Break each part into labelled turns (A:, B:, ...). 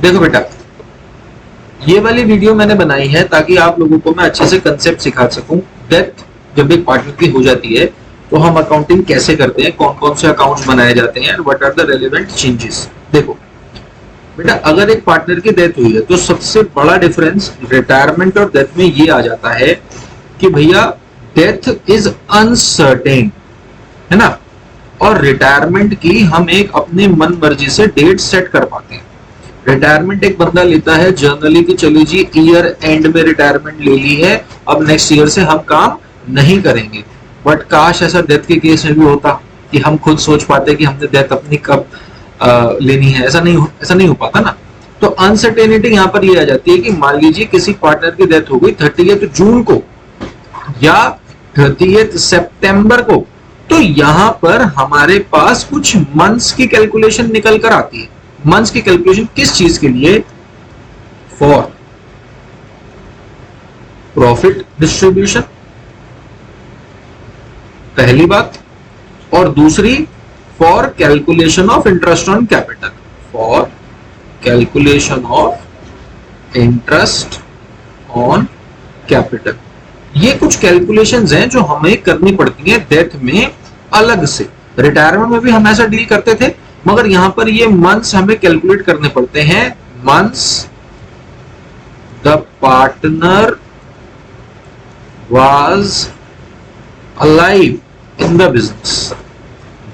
A: देखो बेटा, ये वाली वीडियो मैंने बनाई है ताकि आप लोगों को मैं अच्छे से कंसेप्ट सिखा सकूं। डेथ जब एक पार्टनर की हो जाती है तो हम अकाउंटिंग कैसे करते हैं, कौन कौन से अकाउंट्स बनाए जाते हैं, what are the relevant changes. देखो बेटा, अगर एक पार्टनर की डेथ हुई है तो सबसे बड़ा डिफरेंस रिटायरमेंट और डेथ में ये आ जाता है कि भैया डेथ इज अनसर्टेन, है ना, और रिटायरमेंट की हम एक अपने मन मर्जी से डेट सेट कर पाते हैं। रिटायरमेंट एक बंदा लेता है जनरली कि चलो जी ईयर एंड में रिटायरमेंट ले ली है, अब नेक्स्ट ईयर से हम काम नहीं करेंगे। बट काश ऐसा डेथ के केस में भी होता कि हम खुद सोच पाते कि हमने डेथ अपनी कब लेनी है। ऐसा नहीं हो पाता ना। तो अनसर्टेनिटी यहाँ पर ये आ जाती है कि मान लीजिए किसी पार्टनर की डेथ हो गई 30 जून को या 30 सितंबर को, तो यहां पर हमारे पास कुछ मंथ्स की कैलकुलेशन निकल कर आती है। मंथ्स की कैलकुलेशन किस चीज के लिए? फॉर प्रॉफिट डिस्ट्रीब्यूशन, पहली बात, और दूसरी for calculation of interest on capital, for calculation of interest on capital. ये कुछ कैलकुलेशंस हैं जो हमें करनी पड़ती हैं डेथ में अलग से। रिटायरमेंट में भी हम ऐसा डील करते थे, मगर यहां पर ये मंथ्स हमें कैलकुलेट करने पड़ते हैं। Months the partner was alive in the business,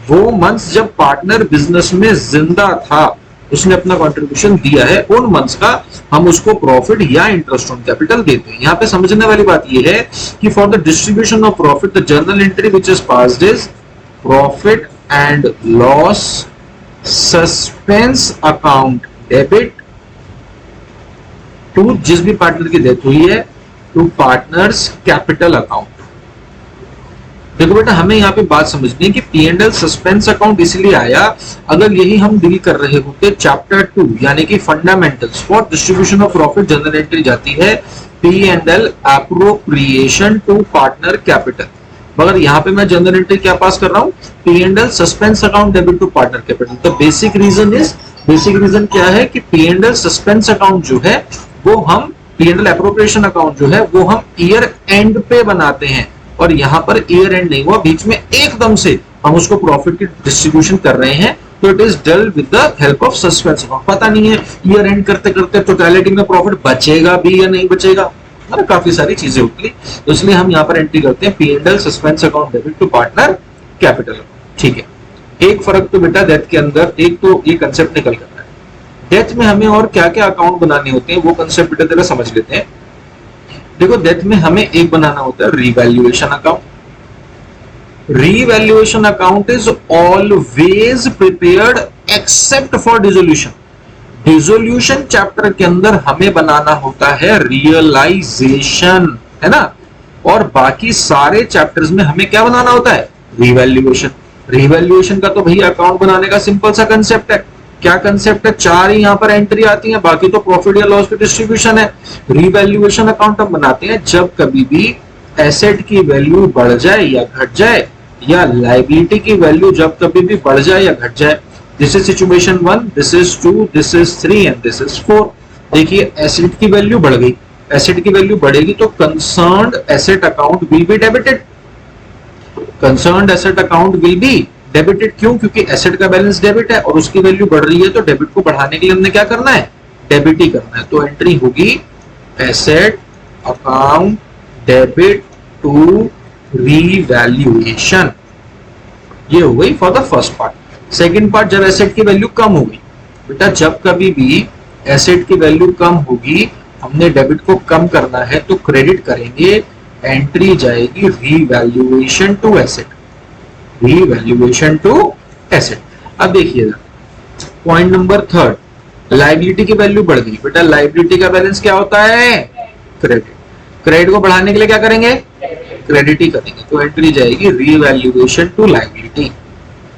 A: वो मंथ्स जब पार्टनर बिजनेस में जिंदा था, उसने अपना कंट्रीब्यूशन दिया है, उन मंथ्स का हम उसको प्रॉफिट या इंटरेस्ट ऑन कैपिटल देते हैं। यहां पे समझने वाली बात यह है कि for the distribution of profit the journal entry which is passed is profit and loss suspense account debit to, जिस भी पार्टनर की डेथ हुई है, टू पार्टनर्स कैपिटल अकाउंट। देखो बेटा, हमें यहाँ पे बात समझनी है कि P&L सस्पेंस अकाउंट इसलिए आया, अगर यही हम डील कर रहे होते चैप्टर 2 यानी कि fundamentals for distribution of profit, general entry जाती है P&L appropriation to partner capital, मगर यहाँ पे मैं जनरल एंट्री क्या पास कर रहा हूँ? P&L suspense account debit to partner capital. तो बेसिक रीजन क्या है कि P&L सस्पेंस अकाउंट जो है वो हम, P&L एप्रोप्रिएशन अकाउंट जो है वो हम ईयर एंड पे बनाते हैं, और यहां पर ईयर एंड नहीं हुआ, बीच में एकदम से हम उसको प्रॉफिट की डिस्ट्रीब्यूशन कर रहे हैं, तो it is done with the help of suspense account. पता नहीं है ईयर एंड करते करते टोटलिटी में प्रॉफिट बचेगा भी या नहीं बचेगा, मतलब काफी सारी चीजें होती है, तो इसलिए हम यहाँ पर एंट्री करते हैं P&L suspense account debit to partner capital. ठीक है, एक फर्क तो बेटा डेथ के अंदर, एक तो ये कंसेप्ट निकल करता है, डेथ में हमें और क्या क्या अकाउंट बनाने होते हैं वो कंसेप्ट बेटा जरा समझ लेते हैं। देखो, डेथ में हमें एक बनाना होता है revaluation account. Revaluation account is always prepared except for dissolution. Dissolution chapter के अंदर हमें बनाना होता है रियलाइजेशन, है ना, और बाकी सारे चैप्टर्स में हमें क्या बनाना होता है? रिवैल्यूएशन। रिवैल्यूएशन का तो भैया अकाउंट बनाने का सिंपल सा कंसेप्ट है। क्या कंसेप्ट है? 4 ही यहाँ पर एंट्री आती है, बाकी तो प्रॉफिट या लॉस की डिस्ट्रीब्यूशन है। रिवैल्यूएशन अकाउंट हम बनाते हैं जब कभी भी एसेट की वैल्यू बढ़ जाए या घट जाए, या लायबिलिटी की वैल्यू जब कभी भी बढ़ जाए या घट जाए। This is situation 1, this is 2, this is 3 and this is 4। देखिए, एसेट की वैल्यू बढ़ गई, एसेट की वैल्यू बढ़ेगी तो concerned asset account will be debited. Concerned asset account will be debited. क्यों? क्योंकि एसेट का बैलेंस डेबिट है और उसकी वैल्यू बढ़ रही है, तो डेबिट को बढ़ाने के लिए हमने क्या करना है? डेबिट ही करना है। तो एंट्री होगी asset account debit to revaluation. ये हो गई for the first part. Second part, जब एसेट की वैल्यू कम होगी, बेटा जब कभी भी एसेट की वैल्यू कम होगी, हमने डेबिट को कम करना है तो क्रेडिट करेंगे, एंट्री जाएगी revaluation to asset. Revaluation to asset. अब देखिएगा पॉइंट नंबर 3, लायबिलिटी की वैल्यू बढ़ गई। बेटा लायबिलिटी का बैलेंस क्या होता है? क्रेडिट। क्रेडिट को बढ़ाने के लिए क्या करेंगे? क्रेडिट ही करेंगे, तो एंट्री जाएगी revaluation to liability.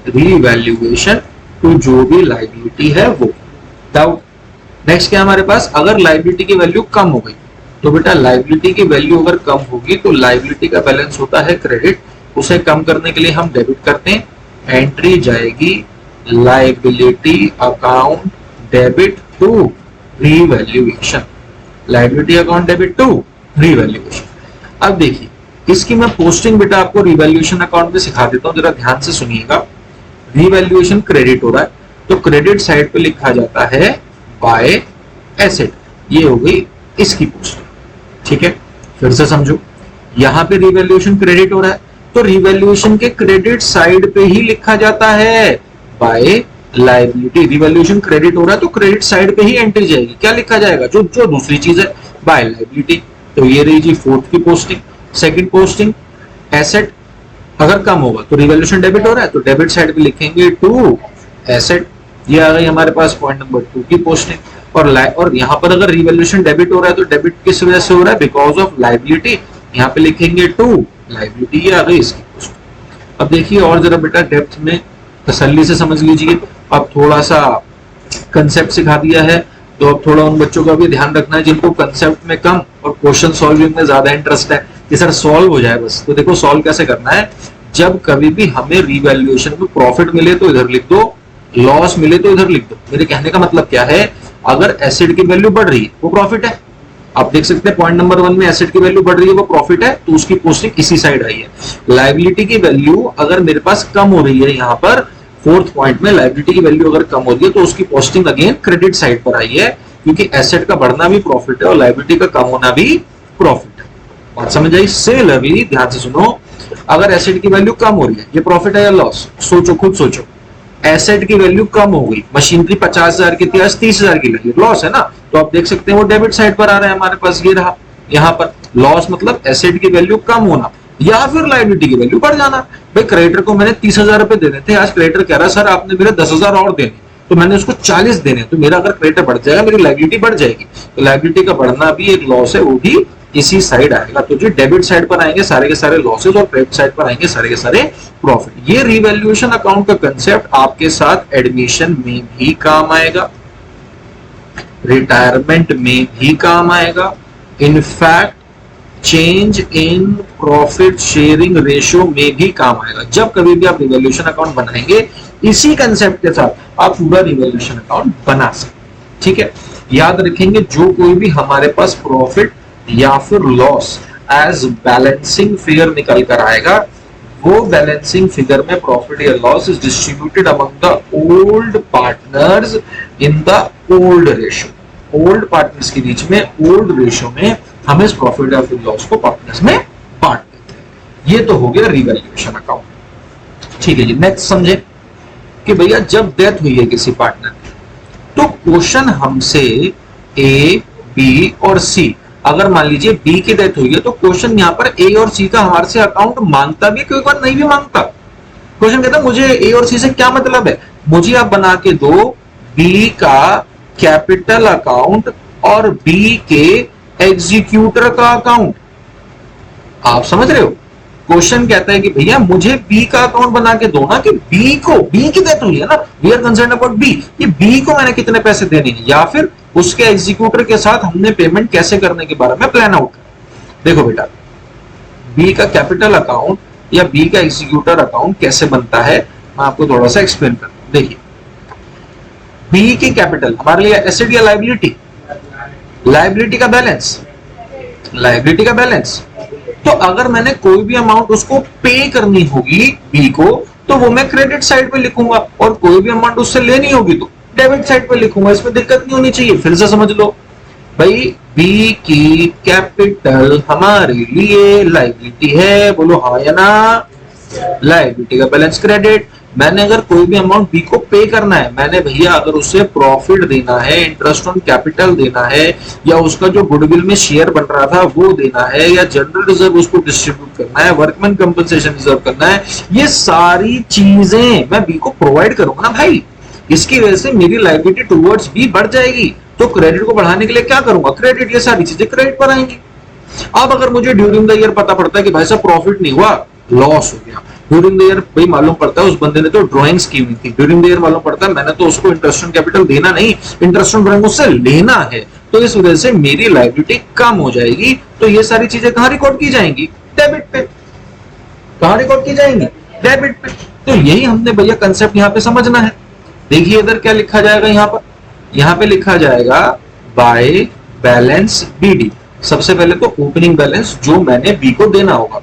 A: Revaluation to जो भी लायबिलिटी है वो। डाउट? नेक्स्ट क्या हमारे पास? अगर लायबिलिटी की वैल्यू कम हो गई, तो बेटा लायबिलिटी की वैल्यू अगर कम होगी तो लायबिलिटी का बैलेंस होता है क्रेडिट, उसे कम करने के लिए हम डेबिट करते हैं, एंट्री जाएगी liability account debit to revaluation, liability account debit to revaluation. अब देखिए इसकी मैं पोस्टिंग बेटा आपको रीवैल्यूएशन अकाउंट में सिखा देता हूं, जरा ध्यान से सुनिएगा। रीवैल्यूएशन क्रेडिट हो रहा है तो क्रेडिट साइड पे लिखा जाता है बाय एसेट, ये हो गई इसकी पोस्टिंग। ठीक है, फिर से समझो, यहां पे रीवैल्यूएशन क्रेडिट हो रहा है तो रीवैल्यूएशन के क्रेडिट साइड पे ही लिखा जाता है बाय लायबिलिटी। रीवैल्यूएशन क्रेडिट हो रहा है तो क्रेडिट साइड पे ही एंट्री जाएगी, क्या लिखा जाएगा, जो जो दूसरी चीज है, बाय लायबिलिटी। तो ये रही जी फोर्थ की पोस्टिंग। सेकंड पोस्टिंग, एसेट अगर कम होगा तो रिवैल्यूएशन डेबिट हो रहा है तो डेबिट साइड पे लिखेंगे टू एसेट, ये आ गई हमारे पास पॉइंट नंबर 2 की पोस्टिंग। और यहाँ पर अगर रिवैल्यूएशन डेबिट हो रहा है तो डेबिट किस वजह से हो रहा है, बिकॉज ऑफ लायबिलिटी, यहाँ पे लिखेंगे टू लायबिलिटी, ये आ गई इसकी पोस्टिंग। अब देखिए और जरा बेटा डेप्थ में तसल्ली से समझ लीजिए। अब थोड़ा सा कंसेप्ट सिखा दिया है तो अब थोड़ा उन बच्चों का भी ध्यान रखना है जिनको कंसेप्ट में कम और क्वेश्चन सॉल्विंग में ज्यादा इंटरेस्ट है कि सर सॉल्व हो जाए बस। तो देखो सॉल्व कैसे करना है, जब कभी भी हमें रिवैल्यूएशन में प्रॉफिट मिले तो इधर लिख दो, लॉस मिले तो इधर लिख दो। मेरे कहने का मतलब क्या है, अगर एसेट की वैल्यू बढ़ रही है वो प्रॉफिट है। आप देख सकते हैं पॉइंट नंबर 1 में एसेट की वैल्यू बढ़ रही है वो प्रॉफिट है, तो उसकी पोस्टिंग इसी साइड आई है। लायबिलिटी की वैल्यू अगर मेरे पास कम हो रही है, यहाँ पर फोर्थ पॉइंट में लायबिलिटी की वैल्यू अगर कम हो रही है तो उसकी पोस्टिंग अगेन क्रेडिट साइड पर आई है, क्योंकि एसेट का बढ़ना भी प्रॉफिट है और लायबिलिटी का कम होना भी प्रॉफिट है। बात समझ आई? सिमिलरली ध्यान से सुनो, अगर एसेट की वैल्यू कम हो रही है, ये प्रॉफिट है या लॉस, सोचो, खुद सोचो। एसेट की वैल्यू कम हो गई, मशीनरी 50,000 की थी आज 30,000 की लगी, लॉस है ना, तो आप देख सकते हैं वो डेबिट साइड पर आ रहा है हमारे पास, ये रहा यहाँ पर लॉस, मतलब एसेट की वैल्यू कम होना या फिर लायबिलिटी की वैल्यू बढ़ जाना। भाई क्रेडिटर को मैंने 30,000 रुपए देने थे, आज क्रेडिटर कह रहा है सर आपने मेरे 10,000 और देने, तो मैंने उसको 40 देने, तो मेरा अगर क्रेडिटर बढ़ जाएगा मेरी लायबिलिटी बढ़ जाएगी, तो लायबिलिटी का बढ़ना भी एक लॉस है, वो भी इसी साइड आएगा। तो जो डेबिट साइड पर आएंगे सारे के सारे लॉसेस और क्रेडिट साइड पर आएंगे सारे के सारे प्रॉफिट। ये रिवैल्यूएशन अकाउंट का कंसेप्ट आपके साथ एडमिशन में भी काम आएगा, रिटायरमेंट में भी काम आएगा, in fact change in profit sharing ratio में भी काम आएगा। जब कभी भी आप रिवैल्यूएशन अकाउंट बनाएंगे इसी कंसेप्ट के साथ आप पूरा रिवैल्यूएशन अकाउंट बना सकते। ठीक है, याद रखेंगे जो कोई भी हमारे पास प्रॉफिट या फिर लॉस एज बैलेंसिंग फिगर निकल कर आएगा, वो बैलेंसिंग फिगर में प्रॉफिट या loss is distributed among the old partners in the old ratio. Old partners के बीच में ओल्ड रेशियो में हम इस प्रॉफिट या फिर लॉस को पार्टनर्स में बांट देते हैं। ये तो हो गया रिवैल्यूएशन अकाउंट। ठीक है जी, नेक्स्ट समझे कि भैया जब डेथ हुई है किसी पार्टनर की तो क्वेश्चन हमसे ए, बी और सी, अगर मान लीजिए बी की डेथ हुई है तो क्वेश्चन यहाँ पर ए और सी का हमारे से अकाउंट मांगता भी, कोई बार नहीं भी मांगता। क्वेश्चन कहता है मुझे ए और सी से क्या मतलब है, मुझे आप बना के दो बी का कैपिटल अकाउंट और बी के एग्जीक्यूटर का अकाउंट। आप समझ रहे हो, क्वेश्चन कहता है कि भैया मुझे बी का अकाउंट बना के दो ना, कि बी को, बी की डेथ हुई है ना, we are concern about B, ये बी को मैंने कितने पैसे देने हैं, या फिर उसके एग्जीक्यूटर के साथ हमने पेमेंट कैसे करने के बारे में प्लान आउट कर। देखो बेटा, बी का कैपिटल अकाउंट या बी का एग्जीक्यूटर अकाउंट कैसे बनता है मैं आपको थोड़ा सा एक्सप्लेन करता हूं। देखिए, बी की कैपिटल हमारे लिए एसेट या लायबिलिटी, लायबिलिटी का बैलेंस, लायबिलिटी का बैलेंस। तो अगर मैंने कोई भी अमाउंट उसको पे करनी होगी बी को, तो वो मैं क्रेडिट साइड पे लिखूंगा, और कोई भी अमाउंट उससे लेनी होगी तो डेबिट साइड पे लिखूंगा, इसमें दिक्कत नहीं होनी चाहिए। फिर से समझ लो भाई, बी की कैपिटल हमारे लिए लायबिलिटी है, बोलो हाँ या ना, लायबिलिटी का बैलेंस क्रेडिट। मैंने अगर कोई भी अमाउंट बी को पे करना है, मैंने भैया अगर उसे प्रॉफिट देना है, इंटरेस्ट ऑन कैपिटल देना है, या उसका जो गुडविल में शेयर बन रहा था वो देना है, या जनरल रिजर्व उसको डिस्ट्रीब्यूट करना है, वर्कमैन कंपनसेशन रिजर्व करना है, ये सारी चीजें मैं बी को प्रोवाइड करूंगा ना भाई। इसकी वजह से मेरी लायबिलिटी टुवर्ड्स बी बढ़ जाएगी, तो क्रेडिट को बढ़ाने के लिए क्या करूंगा, क्रेडिट, ये सारी चीजें क्रेडिट पर आएंगी। अब अगर मुझे ड्यूरिंग द ईयर पता पड़ता है कि भाई साहब प्रॉफिट नहीं हुआ, लॉस हो गया, ड्यूरिंग द ईयर भाई मालूम पड़ता है उस बंदे ने तो ड्राइंग्स की हुई थी, ड्यूरिंग द ईयर मालूम पड़ता है मैंने तो उसको इंटरेस्ट ऑन कैपिटल देना नहीं, इंटरेस्ट ऑन ड्राइंग उससे लेना है, तो इस वजह से मेरी लायबिलिटी कम हो जाएगी। तो ये सारी चीजें कहां रिकॉर्ड की जाएंगी, डेबिट पे। कहां रिकॉर्ड की जाएंगी, डेबिट पे। तो यही हमने भैया कंसेप्ट यहाँ पे समझना है। देखिए इधर क्या लिखा जाएगा, यहाँ पर यहाँ पे लिखा जाएगा बाय बैलेंस बीडी। सबसे पहले तो ओपनिंग बैलेंस जो मैंने बी को देना होगा,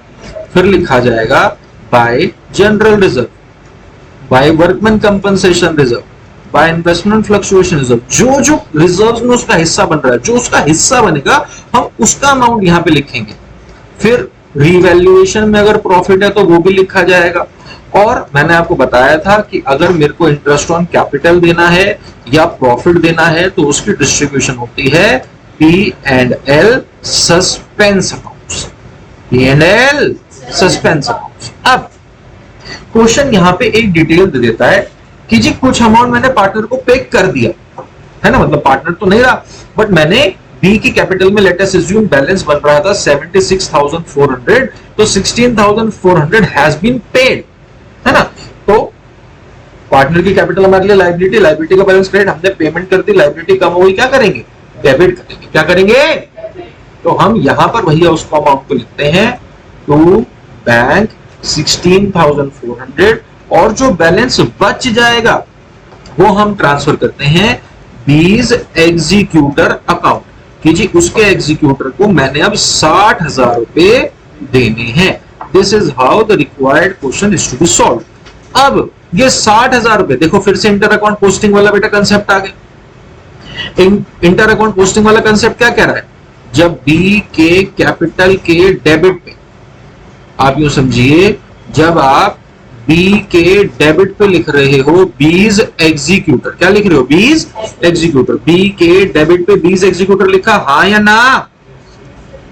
A: फिर लिखा जाएगा by general reserve, by workman compensation reserve, by investment fluctuation reserve. जो जो रिजर्व्स में उसका हिस्सा बन रहा है, जो उसका हिस्सा बनेगा हम उसका अमाउंट यहाँ पे लिखेंगे। फिर रिवैल्यूएशन में अगर प्रॉफिट है तो वो भी लिखा जाएगा। और मैंने आपको बताया था कि अगर मेरे को इंटरेस्ट ऑन कैपिटल देना है या प्रॉफिट देना है तो उसकी डिस्ट्रीब्यूशन होती है P&L suspense accounts, P&L suspense accounts. अब क्वेश्चन यहाँ पे एक डिटेल दे देता है कि जी कुछ अमाउंट मैंने पार्टनर को पे कर दिया है ना, मतलब पार्टनर तो नहीं रहा, बट मैंने बी की कैपिटल में लेट अस अज्यूम बैलेंस बन रहा था 76,400, तो 16,400 हैज बीन पेड, है ना। तो पार्टनर की कैपिटल हमारे लिए लायबिलिटी, लायबिलिटी का बैलेंस क्रेडिट, हमने पेमेंट कर दी, लायबिलिटी कम हो गई, क्या करेंगे, डेबिट करेंगे। क्या करेंगे, तो हम यहां पर भैया उसको अमाउंट को लिखते हैं टू बैंक 16,400, और जो बैलेंस बच जाएगा वो हम ट्रांसफर करते हैं बीज एग्जीक्यूटर अकाउंट, कि जी उसके एग्जीक्यूटर को मैंने अब 60,000 रुपए देने हैं। This is how the required question is to be solved. अब ये 60,000 रुपए, देखो फिर से इंटर अकाउंट पोस्टिंग वाला बेटा कंसेप्ट आ गया। इंटर अकाउंट पोस्टिंग वाला कंसेप्ट क्या कह रहा है, जब बी के कैपिटल के डेबिट पे, आप यूं समझिए जब आप बी के डेबिट पे लिख रहे हो बीज एग्जीक्यूटर, क्या लिख रहे हो, बीज एग्जीक्यूटर, बी के डेबिट पे बीज एग्जीक्यूटर लिखा, हाँ या ना,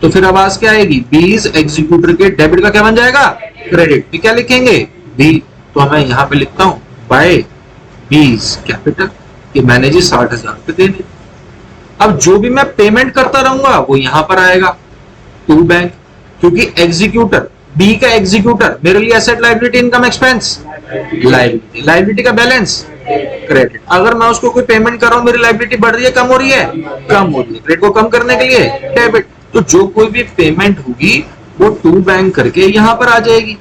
A: तो फिर आवाज क्या आएगी, बीज एग्जीक्यूटर के डेबिट का क्या बन जाएगा, क्रेडिट। भी क्या लिखेंगे, बी, तो मैं यहां पे लिखता हूं बाय बीज कैपिटल कि मैंने जी 60,000 रुपए देने। अब जो भी मैं पेमेंट करता रहूंगा वो यहां पर आएगा टू बैंक, क्योंकि एग्जीक्यूटर बी का एग्जीक्यूटर मेरे लिए asset, liability, income, expense, liability, liability का बैलेंस क्रेडिट। अगर मैं उसको कोई पेमेंट कर रहा हूं, मेरी लायबिलिटी बढ़ रही है, कम हो रही है, कम हो रही है, क्रेडिट को कम करने के लिए डेबिट। तो जो कोई भी पेमेंट होगी वो टू बैंक करके यहां पर आ जाएगी।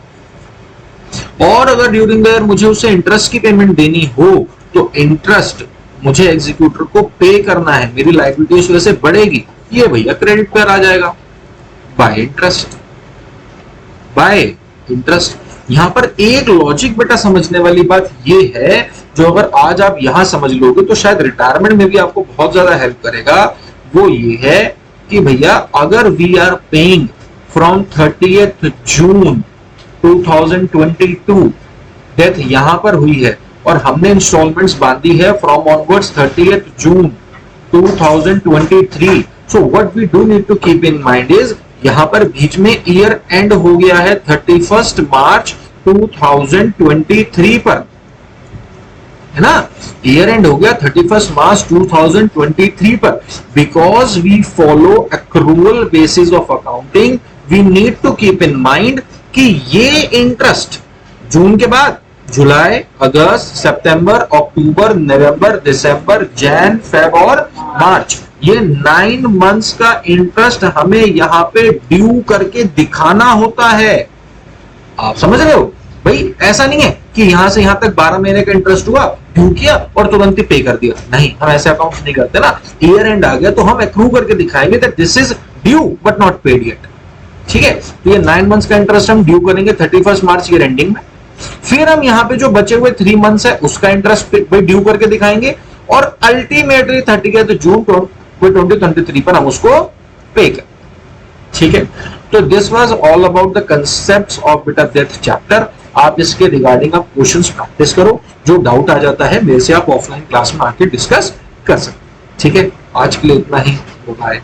A: और अगर ड्यूरिंग द ईयर मुझे उसे इंटरेस्ट की पेमेंट देनी हो तो इंटरेस्ट मुझे एग्जीक्यूटर को पे करना है, मेरी लायबिलिटी उस वजह से बढ़ेगी, ये भैया क्रेडिट पर आ जाएगा बाय इंटरेस्ट, बाय इंटरेस्ट। यहां पर एक लॉजिक बेटा समझने वाली बात ये है, जो अगर आज आप यहां समझ लोगे तो शायद रिटायरमेंट में भी आपको बहुत ज्यादा हेल्प करेगा। वो ये है कि भैया अगर we are paying from 30th June 2022, death यहां पर हुई है और हमने इंस्टॉलमेंट्स बांधी है from onwards 30th June 2023, so what we do need to keep in mind is यहां पर बीच में ईयर एंड हो गया है 31 मार्च 2023 पर, है ना, ईयर एंड हो गया 31 मार्च 2023 पर। Because we follow accrual basis of accounting, we need to keep in mind कि ये इंटरेस्ट जून के बाद जुलाई, अगस्त, सितंबर, अक्टूबर, नवंबर, दिसंबर, जैन, फेब और मार्च, ये 9 मंथ्स का इंटरेस्ट हमें यहां पे ड्यू करके दिखाना होता है। आप समझ रहे हो भाई, ऐसा नहीं है कि यहां से यहां तक 12 महीने का इंटरेस्ट हुआ, ड्यू किया और तुरंत ही पे कर दिया, नहीं, हम ऐसे अकाउंट नहीं करते ना। ईयर एंड आ गया तो हम एक्रू करके दिखाएंगे that this is due but not paid yet, ठीक है। तो ये 9 मंथ्स का इंटरेस्ट हम ड्यू करेंगे 31 मार्च ईयर एंडिंग में, फिर हम यहाँ पे जो बचे हुए 3 मंथ्स है उसका इंटरेस्ट ड्यू करके दिखाएंगे और अल्टीमेटली 30 जून 2023 पर हम उसको पे कर, ठीक है। तो this was all about the concepts of बेटा डेथ चैप्टर। आप इसके रिगार्डिंग आप क्वेश्चंस प्रैक्टिस करो, जो डाउट आ जाता है मेरे से आप ऑफलाइन क्लास में आके डिस्कस कर सकते, ठीक है। आज के लिए इतना ही, बाय।